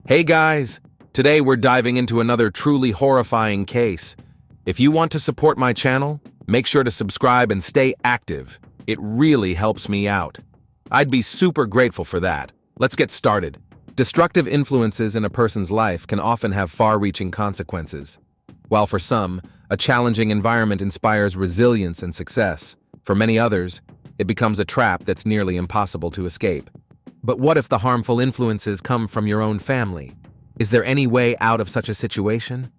Hey guys! Today we're diving into another truly horrifying case. If you want to support my channel, make sure to subscribe and stay active. It really helps me out. I'd be super grateful for that. Let's get started. Destructive influences in a person's life can often have far-reaching consequences. While for some, a challenging environment inspires resilience and success, for many others, it becomes a trap that's nearly impossible to escape. But what if the harmful influences come from your own family? Is there any way out of such a situation?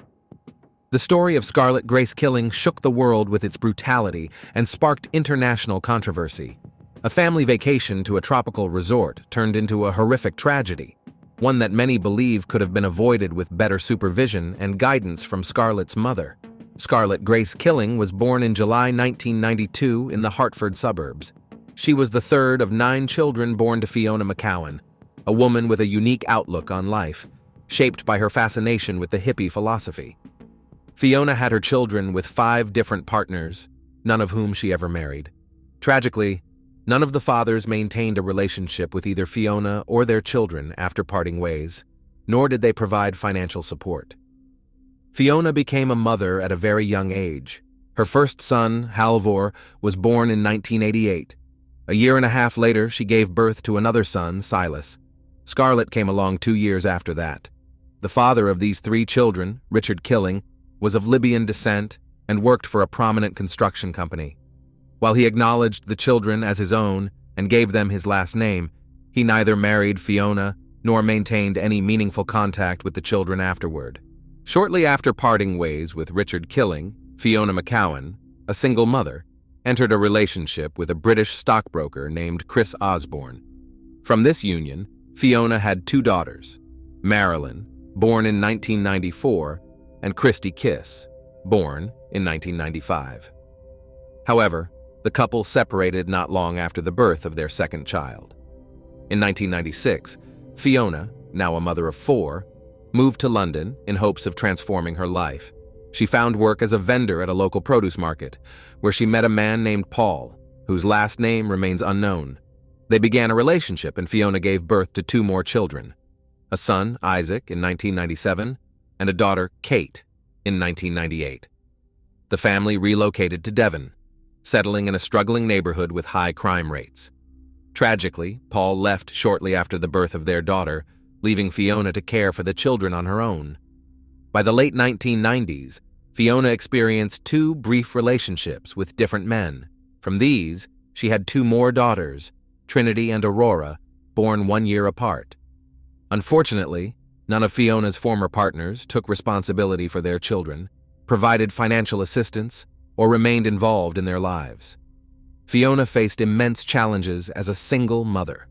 The story of Scarlett Grace killing shook the world with its brutality and sparked international controversy. A family vacation to a tropical resort turned into a horrific tragedy, one that many believe could have been avoided with better supervision and guidance from Scarlett's mother. Scarlett Grace Killing was born in July 1992 in the Hartford suburbs. She was the third of 9 children born to Fiona McCowan, a woman with a unique outlook on life, shaped by her fascination with the hippie philosophy. Fiona had her children with 5 different partners, none of whom she ever married. Tragically, none of the fathers maintained a relationship with either Fiona or their children after parting ways, nor did they provide financial support. Fiona became a mother at a very young age. Her first son, Halvor, was born in 1988. A year and a half later, she gave birth to another son, Silas. Scarlett came along 2 years after that. The father of these 3 children, Richard Killing, was of Libyan descent and worked for a prominent construction company. While he acknowledged the children as his own and gave them his last name, he neither married Fiona nor maintained any meaningful contact with the children afterward. Shortly after parting ways with Richard Killing, Fiona McCowan, a single mother, entered a relationship with a British stockbroker named Chris Osborne. From this union, Fiona had 2 daughters, Marilyn, born in 1994, and Christy Kiss, born in 1995. However, the couple separated not long after the birth of their second child. In 1996, Fiona, now a mother of 4, moved to London in hopes of transforming her life. She found work as a vendor at a local produce market, where she met a man named Paul, whose last name remains unknown. They began a relationship and Fiona gave birth to 2 more children, a son, Isaac, in 1997, and a daughter, Kate, in 1998. The family relocated to Devon, settling in a struggling neighborhood with high crime rates. Tragically, Paul left shortly after the birth of their daughter, leaving Fiona to care for the children on her own. By the late 1990s, Fiona experienced 2 brief relationships with different men. From these, she had 2 more daughters, Trinity and Aurora, born 1 year apart. Unfortunately, none of Fiona's former partners took responsibility for their children, provided financial assistance, or remained involved in their lives. Fiona faced immense challenges as a single mother.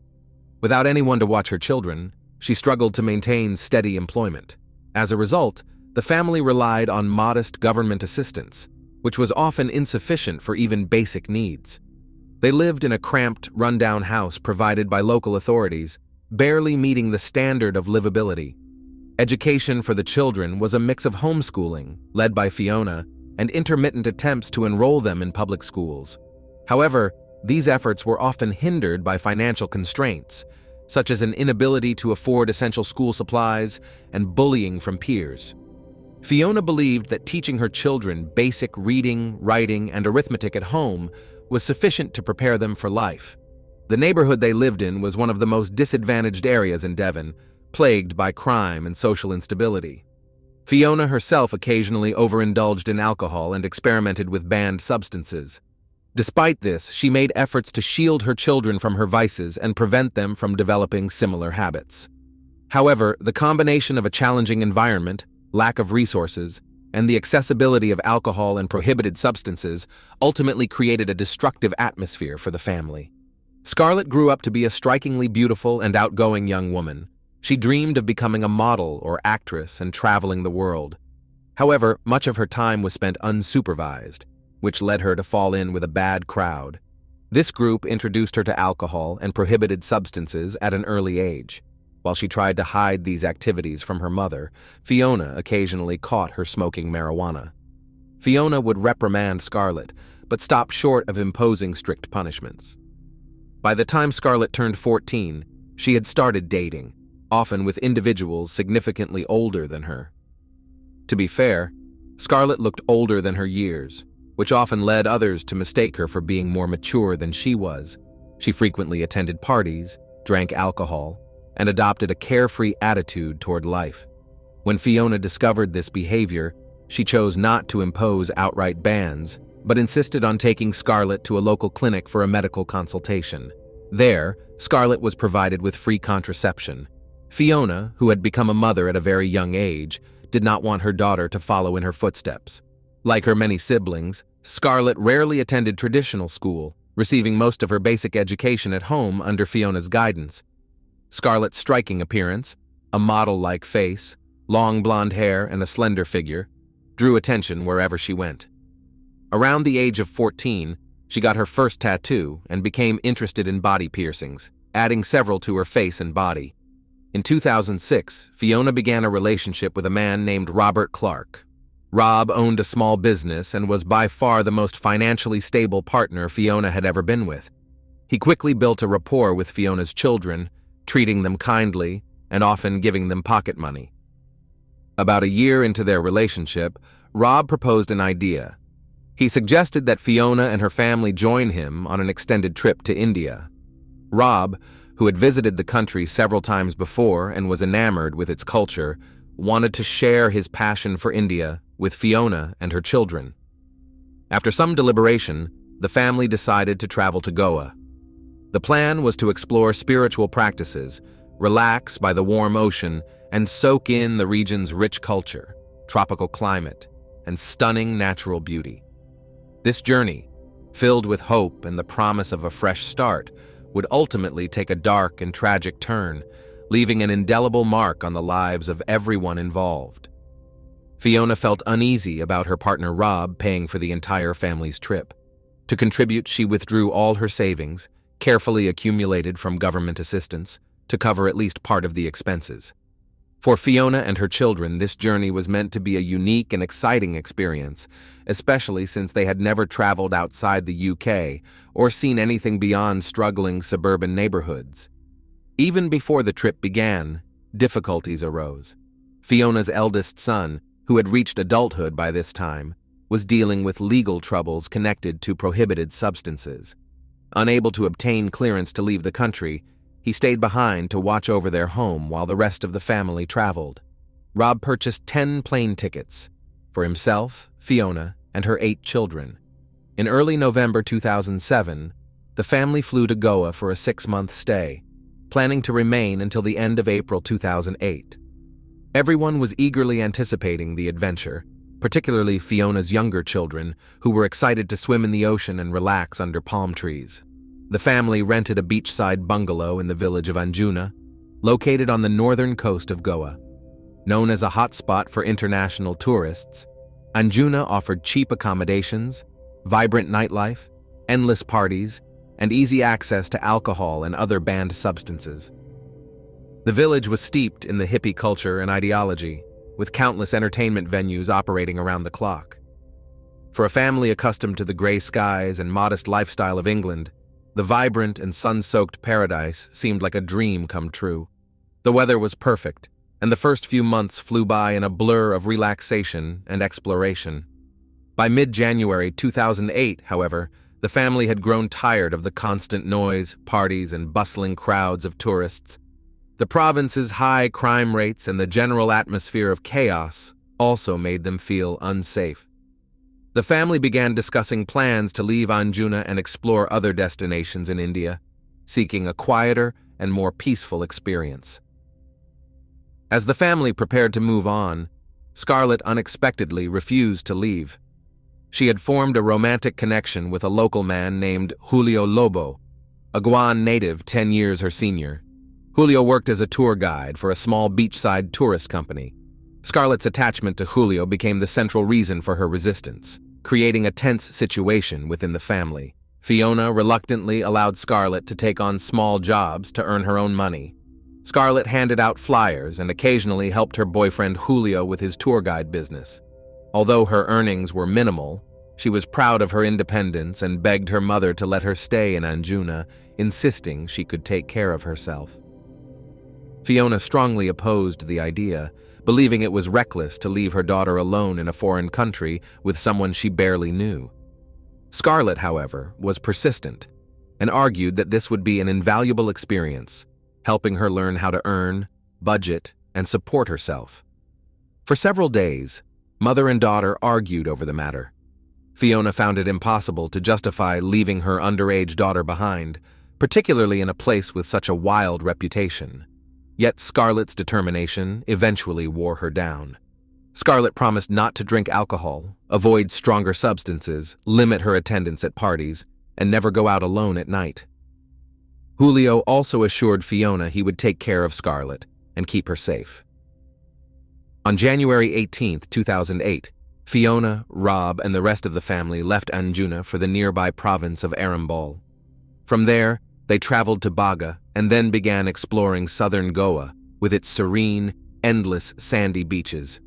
Without anyone to watch her children, she struggled to maintain steady employment. As a result, the family relied on modest government assistance, which was often insufficient for even basic needs. They lived in a cramped, rundown house provided by local authorities, barely meeting the standard of livability. Education for the children was a mix of homeschooling, led by Fiona, and intermittent attempts to enroll them in public schools. However, these efforts were often hindered by financial constraints, such as an inability to afford essential school supplies and bullying from peers. Fiona believed that teaching her children basic reading, writing, and arithmetic at home was sufficient to prepare them for life. The neighborhood they lived in was one of the most disadvantaged areas in Devon, plagued by crime and social instability. Fiona herself occasionally overindulged in alcohol and experimented with banned substances. Despite this, she made efforts to shield her children from her vices and prevent them from developing similar habits. However, the combination of a challenging environment, lack of resources, and the accessibility of alcohol and prohibited substances ultimately created a destructive atmosphere for the family. Scarlett grew up to be a strikingly beautiful and outgoing young woman. She dreamed of becoming a model or actress and traveling the world. However, much of her time was spent unsupervised, which led her to fall in with a bad crowd. This group introduced her to alcohol and prohibited substances at an early age. While she tried to hide these activities from her mother, Fiona occasionally caught her smoking marijuana. Fiona would reprimand Scarlett, but stopped short of imposing strict punishments. By the time Scarlett turned 14, she had started dating. often with individuals significantly older than her. To be fair, Scarlett looked older than her years, which often led others to mistake her for being more mature than she was. She frequently attended parties, drank alcohol, and adopted a carefree attitude toward life. When Fiona discovered this behavior, she chose not to impose outright bans, but insisted on taking Scarlett to a local clinic for a medical consultation. There, Scarlett was provided with free contraception. Fiona, who had become a mother at a very young age, did not want her daughter to follow in her footsteps. Like her many siblings, Scarlett rarely attended traditional school, receiving most of her basic education at home under Fiona's guidance. Scarlett's striking appearance, a model-like face, long blonde hair, and a slender figure, drew attention wherever she went. Around the age of 14, she got her first tattoo and became interested in body piercings, adding several to her face and body. In 2006, Fiona began a relationship with a man named Robert Clark. Rob owned a small business and was by far the most financially stable partner Fiona had ever been with. He quickly built a rapport with Fiona's children, treating them kindly and often giving them pocket money. About a year into their relationship, Rob proposed an idea. He suggested that Fiona and her family join him on an extended trip to India. Rob, who had visited the country several times before and was enamored with its culture, wanted to share his passion for India with Fiona and her children. After some deliberation, the family decided to travel to Goa. The plan was to explore spiritual practices, relax by the warm ocean, and soak in the region's rich culture, tropical climate, and stunning natural beauty. This journey, filled with hope and the promise of a fresh start, would ultimately take a dark and tragic turn, leaving an indelible mark on the lives of everyone involved. Fiona felt uneasy about her partner Rob paying for the entire family's trip. To contribute, she withdrew all her savings, carefully accumulated from government assistance, to cover at least part of the expenses. For Fiona and her children, this journey was meant to be a unique and exciting experience, especially since they had never traveled outside the UK or seen anything beyond struggling suburban neighborhoods. Even before the trip began, difficulties arose. Fiona's eldest son, who had reached adulthood by this time, was dealing with legal troubles connected to prohibited substances. Unable to obtain clearance to leave the country, he stayed behind to watch over their home while the rest of the family traveled. Rob purchased 10 plane tickets for himself, Fiona, and her 8 children. In early November 2007, the family flew to Goa for a 6-month stay, planning to remain until the end of April 2008. Everyone was eagerly anticipating the adventure, particularly Fiona's younger children, who were excited to swim in the ocean and relax under palm trees. The family rented a beachside bungalow in the village of Anjuna, located on the northern coast of Goa. Known as a hotspot for international tourists, Anjuna offered cheap accommodations, vibrant nightlife, endless parties, and easy access to alcohol and other banned substances. The village was steeped in the hippie culture and ideology, with countless entertainment venues operating around the clock. For a family accustomed to the gray skies and modest lifestyle of England, the vibrant and sun-soaked paradise seemed like a dream come true. The weather was perfect, and the first few months flew by in a blur of relaxation and exploration. By mid-January 2008, however, the family had grown tired of the constant noise, parties, and bustling crowds of tourists. The province's high crime rates and the general atmosphere of chaos also made them feel unsafe. The family began discussing plans to leave Anjuna and explore other destinations in India, seeking a quieter and more peaceful experience. As the family prepared to move on, Scarlett unexpectedly refused to leave. She had formed a romantic connection with a local man named Julio Lobo, a Guam native 10 years her senior. Julio worked as a tour guide for a small beachside tourist company. Scarlett's attachment to Julio became the central reason for her resistance, creating a tense situation within the family. Fiona reluctantly allowed Scarlett to take on small jobs to earn her own money. Scarlett handed out flyers and occasionally helped her boyfriend Julio with his tour guide business. Although her earnings were minimal, she was proud of her independence and begged her mother to let her stay in Anjuna, insisting she could take care of herself. Fiona strongly opposed the idea, believing it was reckless to leave her daughter alone in a foreign country with someone she barely knew. Scarlett, however, was persistent and argued that this would be an invaluable experience, helping her learn how to earn, budget, and support herself. For several days, mother and daughter argued over the matter. Fiona found it impossible to justify leaving her underage daughter behind, particularly in a place with such a wild reputation. Yet Scarlett's determination eventually wore her down. Scarlett promised not to drink alcohol, avoid stronger substances, limit her attendance at parties, and never go out alone at night. Julio also assured Fiona he would take care of Scarlett and keep her safe. On January 18, 2008, Fiona, Rob, and the rest of the family left Anjuna for the nearby province of Arambol. From there, they traveled to Baga and then began exploring southern Goa with its serene, endless sandy beaches.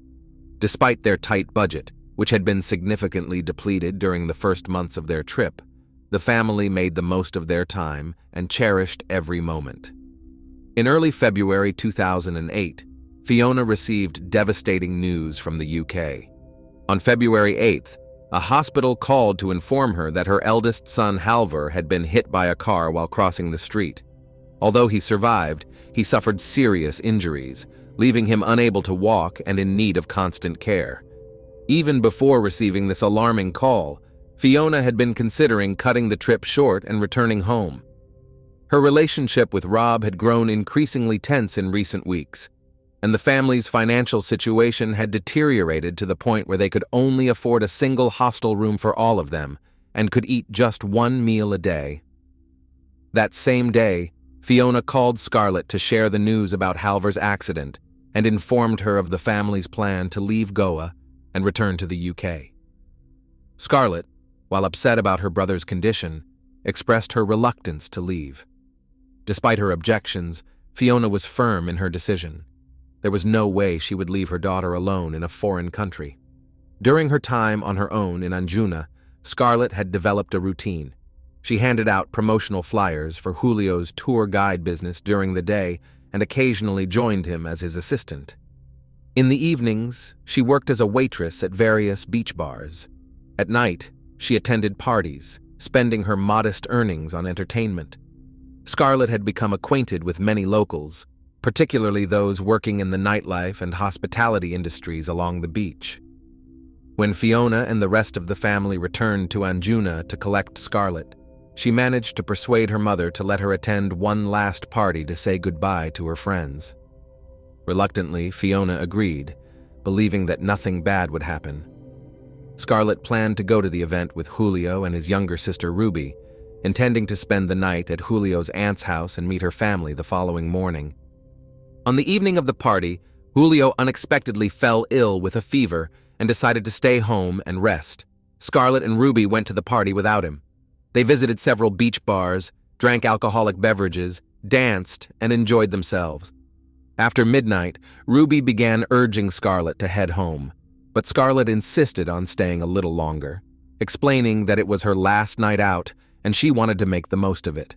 Despite their tight budget, which had been significantly depleted during the first months of their trip, the family made the most of their time and cherished every moment. In early February 2008, Fiona received devastating news from the UK. On February 8th, a hospital called to inform her that her eldest son Halvor had been hit by a car while crossing the street. Although he survived, he suffered serious injuries, leaving him unable to walk and in need of constant care. Even before receiving this alarming call, Fiona had been considering cutting the trip short and returning home. Her relationship with Rob had grown increasingly tense in recent weeks, and the family's financial situation had deteriorated to the point where they could only afford a single hostel room for all of them and could eat just one meal a day. That same day, Fiona called Scarlett to share the news about Halvor's accident and informed her of the family's plan to leave Goa and return to the UK. Scarlett, while upset about her brother's condition, expressed her reluctance to leave. Despite her objections, Fiona was firm in her decision. There was no way she would leave her daughter alone in a foreign country. During her time on her own in Anjuna, Scarlett had developed a routine. She handed out promotional flyers for Julio's tour guide business during the day and occasionally joined him as his assistant. In the evenings, she worked as a waitress at various beach bars. At night, she attended parties, spending her modest earnings on entertainment. Scarlett had become acquainted with many locals, particularly those working in the nightlife and hospitality industries along the beach. When Fiona and the rest of the family returned to Anjuna to collect Scarlett, she managed to persuade her mother to let her attend one last party to say goodbye to her friends. Reluctantly, Fiona agreed, believing that nothing bad would happen. Scarlett planned to go to the event with Julio and his younger sister Ruby, intending to spend the night at Julio's aunt's house and meet her family the following morning. On the evening of the party, Julio unexpectedly fell ill with a fever and decided to stay home and rest. Scarlett and Ruby went to the party without him. They visited several beach bars, drank alcoholic beverages, danced, and enjoyed themselves. After midnight, Ruby began urging Scarlett to head home, but Scarlett insisted on staying a little longer, explaining that it was her last night out and she wanted to make the most of it.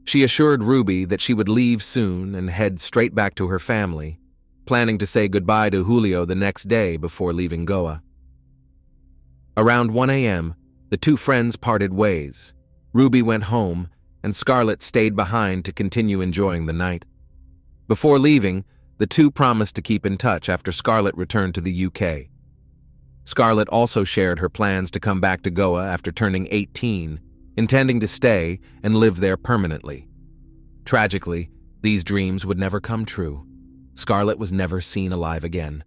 She assured Ruby that she would leave soon and head straight back to her family, planning to say goodbye to Julio the next day before leaving Goa. Around 1 a.m., the two friends parted ways. Ruby went home, and Scarlett stayed behind to continue enjoying the night. Before leaving, the two promised to keep in touch after Scarlett returned to the UK. Scarlett also shared her plans to come back to Goa after turning 18, intending to stay and live there permanently. Tragically, these dreams would never come true. Scarlett was never seen alive again.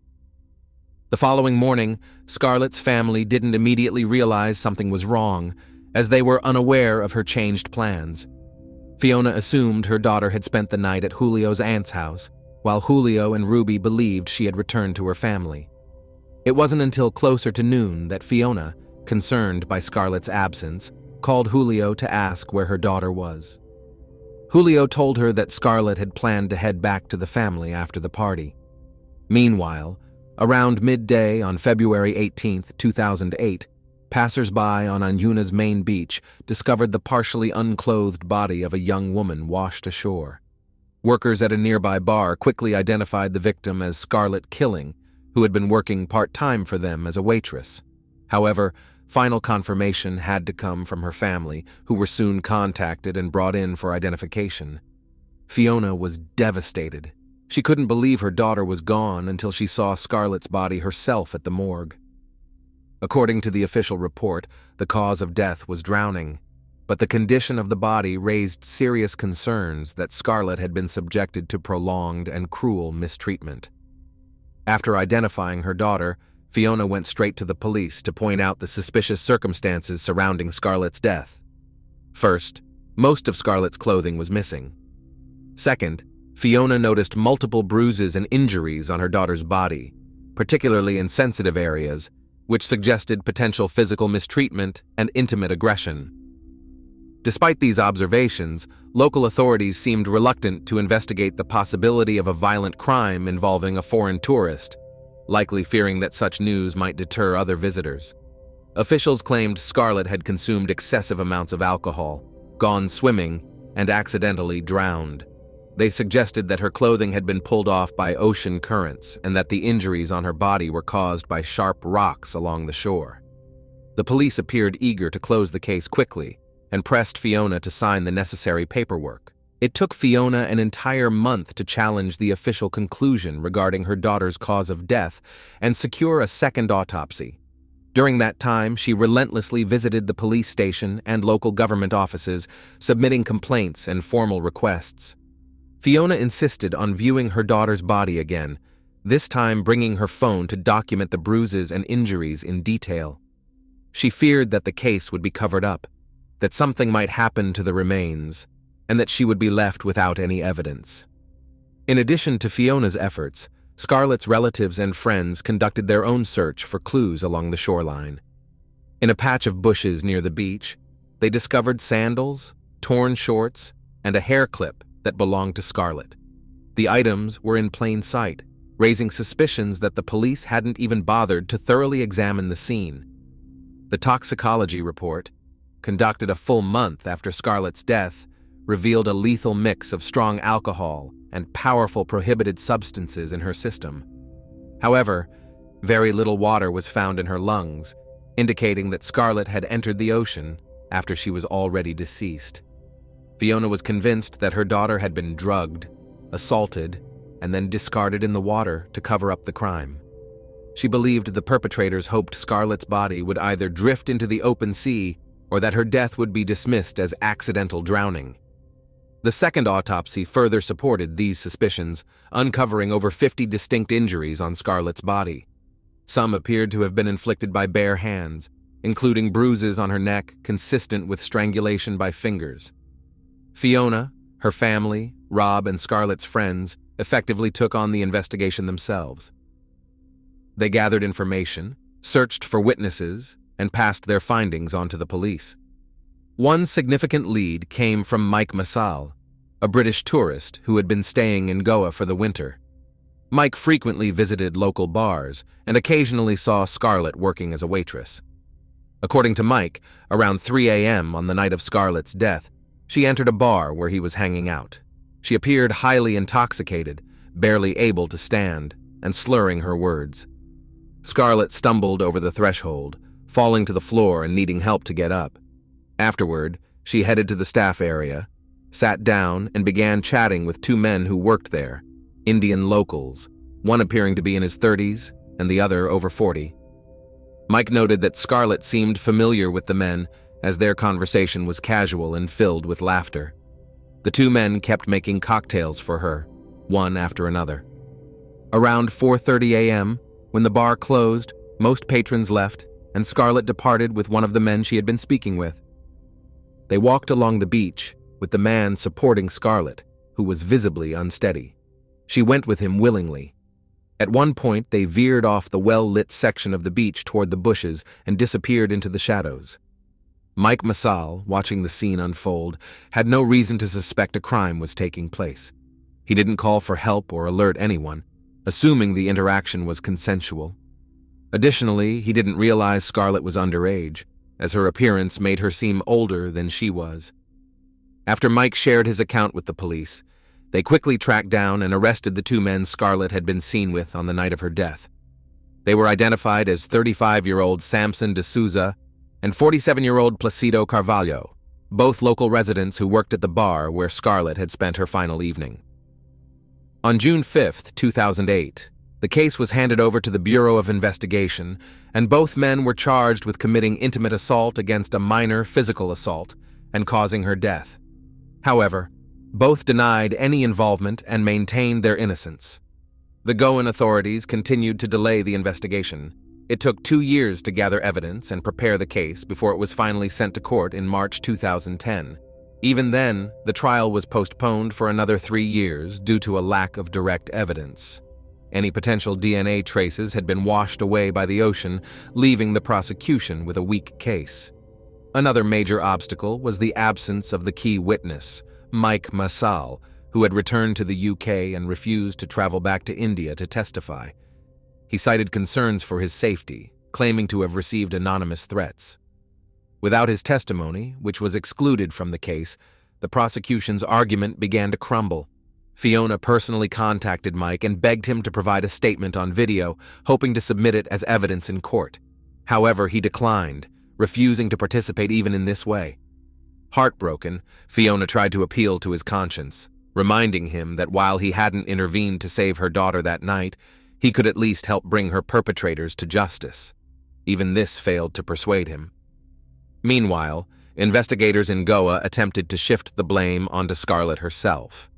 The following morning, Scarlett's family didn't immediately realize something was wrong, as they were unaware of her changed plans. Fiona assumed her daughter had spent the night at Julio's aunt's house, while Julio and Ruby believed she had returned to her family. It wasn't until closer to noon that Fiona, concerned by Scarlett's absence, called Julio to ask where her daughter was. Julio told her that Scarlett had planned to head back to the family after the party. Meanwhile, around midday on February 18, 2008, passers-by on Anjuna's main beach discovered the partially unclothed body of a young woman washed ashore. Workers at a nearby bar quickly identified the victim as Scarlett Killing, who had been working part-time for them as a waitress. However, final confirmation had to come from her family, who were soon contacted and brought in for identification. Fiona was devastated. She couldn't believe her daughter was gone until she saw Scarlett's body herself at the morgue. According to the official report, the cause of death was drowning, but the condition of the body raised serious concerns that Scarlett had been subjected to prolonged and cruel mistreatment. After identifying her daughter, Fiona went straight to the police to point out the suspicious circumstances surrounding Scarlett's death. First, most of Scarlett's clothing was missing. Second, Fiona noticed multiple bruises and injuries on her daughter's body, particularly in sensitive areas, which suggested potential physical mistreatment and intimate aggression. Despite these observations, local authorities seemed reluctant to investigate the possibility of a violent crime involving a foreign tourist, likely fearing that such news might deter other visitors. Officials claimed Scarlett had consumed excessive amounts of alcohol, gone swimming, and accidentally drowned. They suggested that her clothing had been pulled off by ocean currents and that the injuries on her body were caused by sharp rocks along the shore. The police appeared eager to close the case quickly and pressed Fiona to sign the necessary paperwork. It took Fiona an entire month to challenge the official conclusion regarding her daughter's cause of death and secure a second autopsy. During that time, she relentlessly visited the police station and local government offices, submitting complaints and formal requests. Fiona insisted on viewing her daughter's body again, this time bringing her phone to document the bruises and injuries in detail. She feared that the case would be covered up, that something might happen to the remains, and that she would be left without any evidence. In addition to Fiona's efforts, Scarlett's relatives and friends conducted their own search for clues along the shoreline. In a patch of bushes near the beach, they discovered sandals, torn shorts, and a hair clip that belonged to Scarlett. The items were in plain sight, raising suspicions that the police hadn't even bothered to thoroughly examine the scene. The toxicology report, conducted a full month after Scarlett's death, revealed a lethal mix of strong alcohol and powerful prohibited substances in her system. However, very little water was found in her lungs, indicating that Scarlett had entered the ocean after she was already deceased. Fiona was convinced that her daughter had been drugged, assaulted, and then discarded in the water to cover up the crime. She believed the perpetrators hoped Scarlett's body would either drift into the open sea or that her death would be dismissed as accidental drowning. The second autopsy further supported these suspicions, uncovering over 50 distinct injuries on Scarlett's body. Some appeared to have been inflicted by bare hands, including bruises on her neck consistent with strangulation by fingers. Fiona, her family, Rob, and Scarlett's friends effectively took on the investigation themselves. They gathered information, searched for witnesses, and passed their findings on to the police. One significant lead came from Mike Massal, a British tourist who had been staying in Goa for the winter. Mike frequently visited local bars and occasionally saw Scarlett working as a waitress. According to Mike, around 3 a.m. on the night of Scarlett's death, she entered a bar where he was hanging out. She appeared highly intoxicated, barely able to stand, and slurring her words. Scarlett stumbled over the threshold, falling to the floor and needing help to get up. Afterward, she headed to the staff area, sat down, and began chatting with two men who worked there, Indian locals, one appearing to be in his 30s and the other over 40. Mike noted that Scarlett seemed familiar with the men, as their conversation was casual and filled with laughter. The two men kept making cocktails for her, one after another. Around 4:30 a.m., when the bar closed, most patrons left, and Scarlett departed with one of the men she had been speaking with. They walked along the beach, with the man supporting Scarlett, who was visibly unsteady. She went with him willingly. At one point, they veered off the well-lit section of the beach toward the bushes and disappeared into the shadows. Mike Massal, watching the scene unfold, had no reason to suspect a crime was taking place. He didn't call for help or alert anyone, assuming the interaction was consensual. Additionally, he didn't realize Scarlett was underage, as her appearance made her seem older than she was. After Mike shared his account with the police, They quickly tracked down and arrested the two men Scarlett had been seen with on the night of her death. They were identified as 35-year-old Samson de Souza and 47-year-old Placido Carvalho, both local residents who worked at the bar where Scarlett had spent her final evening. On June 5, 2008, the case was handed over to the Bureau of Investigation, and both men were charged with committing intimate assault against a minor physical assault and causing her death. However, both denied any involvement and maintained their innocence. The Goan authorities continued to delay the investigation. It took 2 years to gather evidence and prepare the case before it was finally sent to court in March 2010. Even then, the trial was postponed for another 3 years due to a lack of direct evidence. Any potential DNA traces had been washed away by the ocean, leaving the prosecution with a weak case. Another major obstacle was the absence of the key witness, Mike Massal, who had returned to the UK and refused to travel back to India to testify. He cited concerns for his safety, claiming to have received anonymous threats. Without his testimony, which was excluded from the case, the prosecution's argument began to crumble. Fiona personally contacted Mike and begged him to provide a statement on video, hoping to submit it as evidence in court. However, he declined, refusing to participate even in this way. Heartbroken, Fiona tried to appeal to his conscience, reminding him that while he hadn't intervened to save her daughter that night, he could at least help bring her perpetrators to justice. Even this failed to persuade him. Meanwhile, investigators in Goa attempted to shift the blame onto Scarlett herself.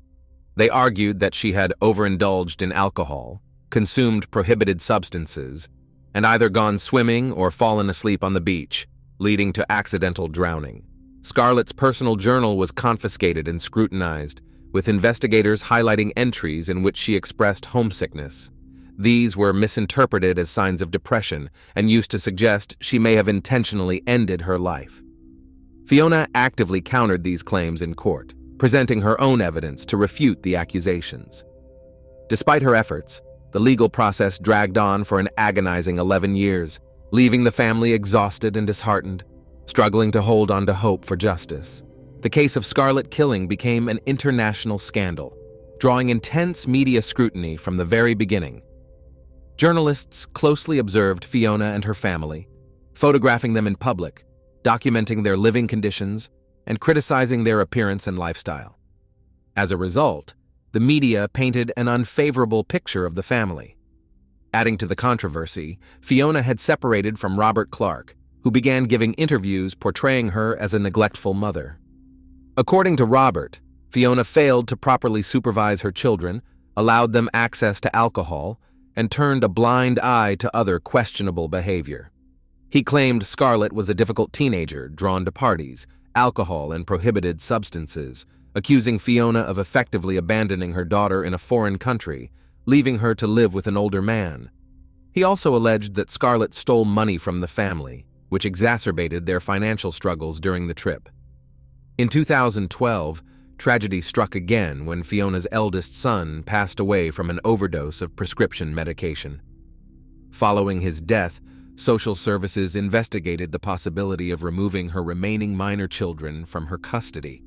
They argued that she had overindulged in alcohol, consumed prohibited substances, and either gone swimming or fallen asleep on the beach, leading to accidental drowning. Scarlett's personal journal was confiscated and scrutinized, with investigators highlighting entries in which she expressed homesickness. These were misinterpreted as signs of depression and used to suggest she may have intentionally ended her life. Fiona actively countered these claims in court, presenting her own evidence to refute the accusations. Despite her efforts, the legal process dragged on for an agonizing 11 years, leaving the family exhausted and disheartened, struggling to hold on to hope for justice. The case of Scarlett killing became an international scandal, drawing intense media scrutiny from the very beginning. Journalists closely observed Fiona and her family, photographing them in public, documenting their living conditions, and criticizing their appearance and lifestyle. As a result, the media painted an unfavorable picture of the family. Adding to the controversy, Fiona had separated from Robert Clark, who began giving interviews portraying her as a neglectful mother. According to Robert, Fiona failed to properly supervise her children, allowed them access to alcohol, and turned a blind eye to other questionable behavior. He claimed Scarlett was a difficult teenager drawn to parties, alcohol, and prohibited substances, accusing Fiona of effectively abandoning her daughter in a foreign country, leaving her to live with an older man. He also alleged that Scarlett stole money from the family, which exacerbated their financial struggles during the trip. In 2012, tragedy struck again when Fiona's eldest son passed away from an overdose of prescription medication. Following his death, social services investigated the possibility of removing her remaining minor children from her custody.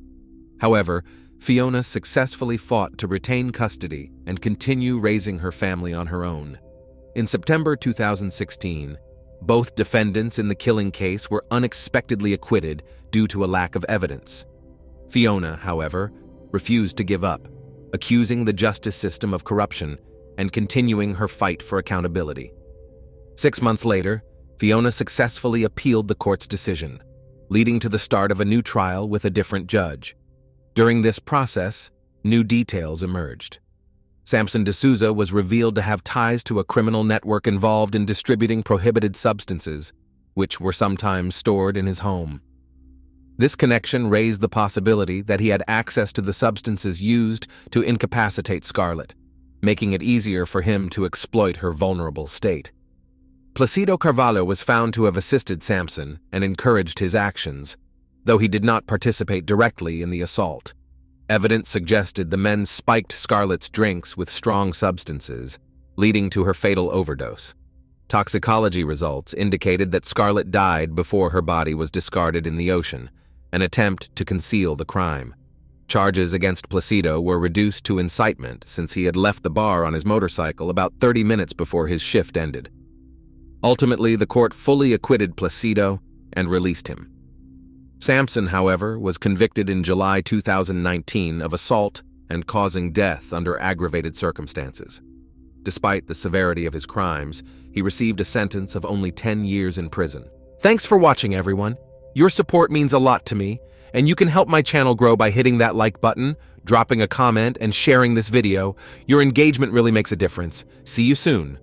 However, Fiona successfully fought to retain custody and continue raising her family on her own. In September 2016, both defendants in the killing case were unexpectedly acquitted due to a lack of evidence. Fiona, however, refused to give up, accusing the justice system of corruption and continuing her fight for accountability. 6 months later, Fiona successfully appealed the court's decision, leading to the start of a new trial with a different judge. During this process, new details emerged. Samson de Souza was revealed to have ties to a criminal network involved in distributing prohibited substances, which were sometimes stored in his home. This connection raised the possibility that he had access to the substances used to incapacitate Scarlett, making it easier for him to exploit her vulnerable state. Placido Carvalho was found to have assisted Samson and encouraged his actions, though he did not participate directly in the assault. Evidence suggested the men spiked Scarlett's drinks with strong substances, leading to her fatal overdose. Toxicology results indicated that Scarlett died before her body was discarded in the ocean, an attempt to conceal the crime. Charges against Placido were reduced to incitement since he had left the bar on his motorcycle about 30 minutes before his shift ended. Ultimately, the court fully acquitted Placido and released him. Sampson, however, was convicted in July 2019 of assault and causing death under aggravated circumstances. Despite the severity of his crimes, he received a sentence of only 10 years in prison. Thanks for watching, everyone. Your support means a lot to me, and you can help my channel grow by hitting that like button, dropping a comment, and sharing this video. Your engagement really makes a difference. See you soon.